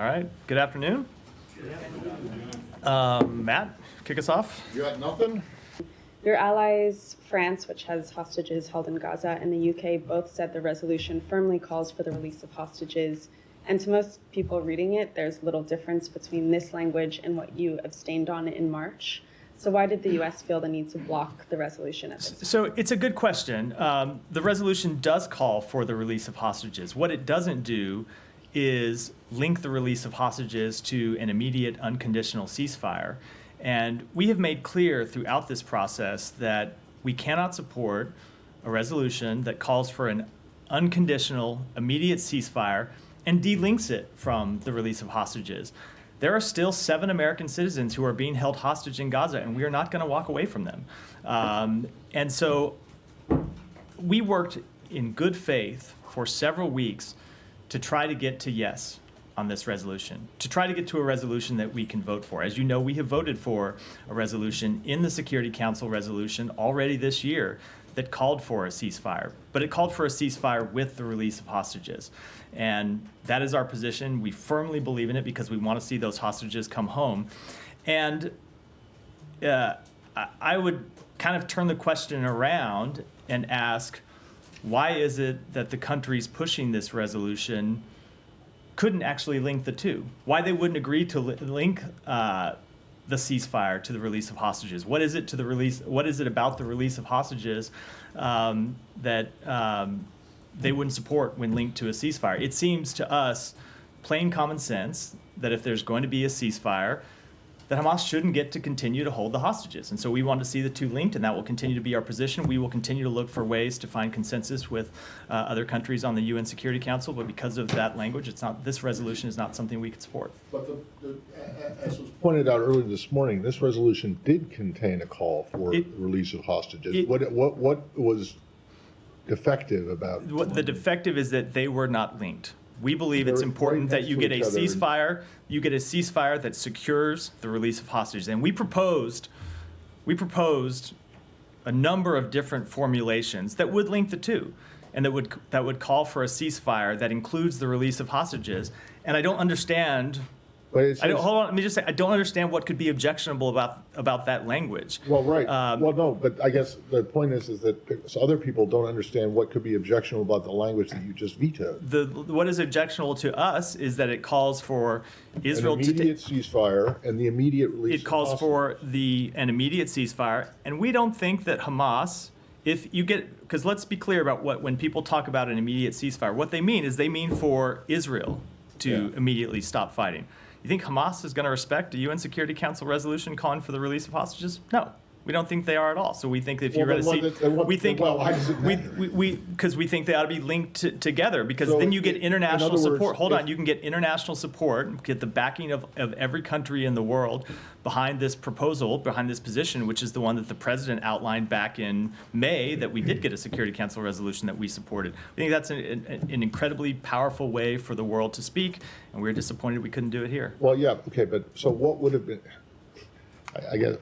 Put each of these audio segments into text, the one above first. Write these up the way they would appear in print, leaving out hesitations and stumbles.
All right. Good afternoon. Matt, kick us off. You got nothing? Your allies, France, which has hostages held in Gaza, and the UK both said the resolution firmly calls for the release of hostages. And to most people reading it, there's little difference between this language and what you abstained on in March. So why did the U.S. feel the need to block the resolution at this time? So it's a good question. The resolution does call for the release of hostages. What it doesn't do is link the release of hostages to an immediate unconditional ceasefire. And we have made clear throughout this process that we cannot support a resolution that calls for an unconditional, immediate ceasefire and delinks it from the release of hostages. There are still 7 American citizens who are being held hostage in Gaza, and we are not going to walk away from them. And so we worked in good faith for several weeks to try to get to yes on this resolution, to try to get to a resolution that we can vote for. As you know, we have voted for a resolution in the Security Council resolution already this year that called for a ceasefire, but it called for a ceasefire with the release of hostages. And that is our position. We firmly believe in it because we want to see those hostages come home. And I would kind of turn the question around and ask, why is it that the countries pushing this resolution couldn't actually link the two? Why they wouldn't agree to link the ceasefire to the release of hostages? What is it to the release? What is it about the release of hostages that they wouldn't support when linked to a ceasefire? It seems to us plain common sense that if there's going to be a ceasefire, that Hamas shouldn't get to continue to hold the hostages. And so we want to see the two linked, and that will continue to be our position. We will continue to look for ways to find consensus with other countries on the UN Security Council, but because of that language, this resolution is not something we could support. But as was pointed out earlier this morning, this resolution did contain a call for the release of hostages. What was defective about it? The defective is that they were not linked. We believe it's important that you get a ceasefire. You get a ceasefire that secures the release of hostages. And we proposed a number of different formulations that would link the two, and that would call for a ceasefire that includes the release of hostages. And I don't understand. Hold on. Let me just say, I don't understand what could be objectionable about that language. Well, right. Well, no, but I guess the point is that other people don't understand what could be objectionable about the language that you just vetoed. What is objectionable to us is that it calls for Israel an immediate ceasefire and the immediate release. It calls for an immediate ceasefire, and we don't think that Hamas. Because let's be clear about when people talk about an immediate ceasefire, what they mean is they mean for Israel to immediately stop fighting. You think Hamas is going to respect a UN Security Council resolution calling for the release of hostages? No, we don't think they are at all. So we think that if you're going to see, because we think they ought to be linked together, because then you get international support. Hold on, you can get international support, get the backing of every country in the world behind this proposal, behind this position, which is the one that the president outlined back in May, that we did get a Security Council resolution that we supported. We think that's an incredibly powerful way for the world to speak, and we're disappointed we couldn't do it here. Well, yeah, okay, but so what would have been, I guess,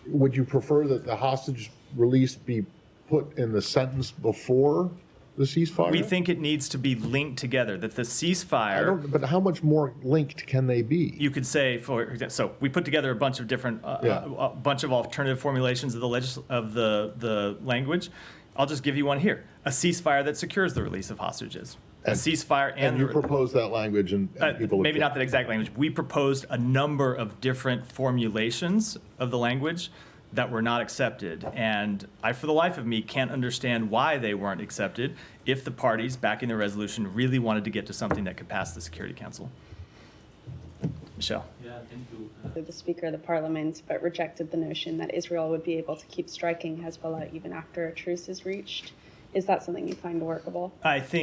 would you prefer that the hostage release be put in the sentence before the ceasefire? We think it needs to be linked together, that the ceasefire... But how much more linked can they be? You could say, so we put together a bunch of different, a bunch of alternative formulations of the language. I'll just give you one here. A ceasefire that secures the release of hostages. A ceasefire and you proposed that language and people... Maybe not that exact language. We proposed a number of different formulations of the language that were not accepted. And I, for the life of me, can't understand why they weren't accepted if the parties backing the resolution really wanted to get to something that could pass the Security Council. Michelle. Yeah, thank you. The Speaker of the Parliament, but rejected the notion that Israel would be able to keep striking Hezbollah even after a truce is reached. Is that something you find workable? I think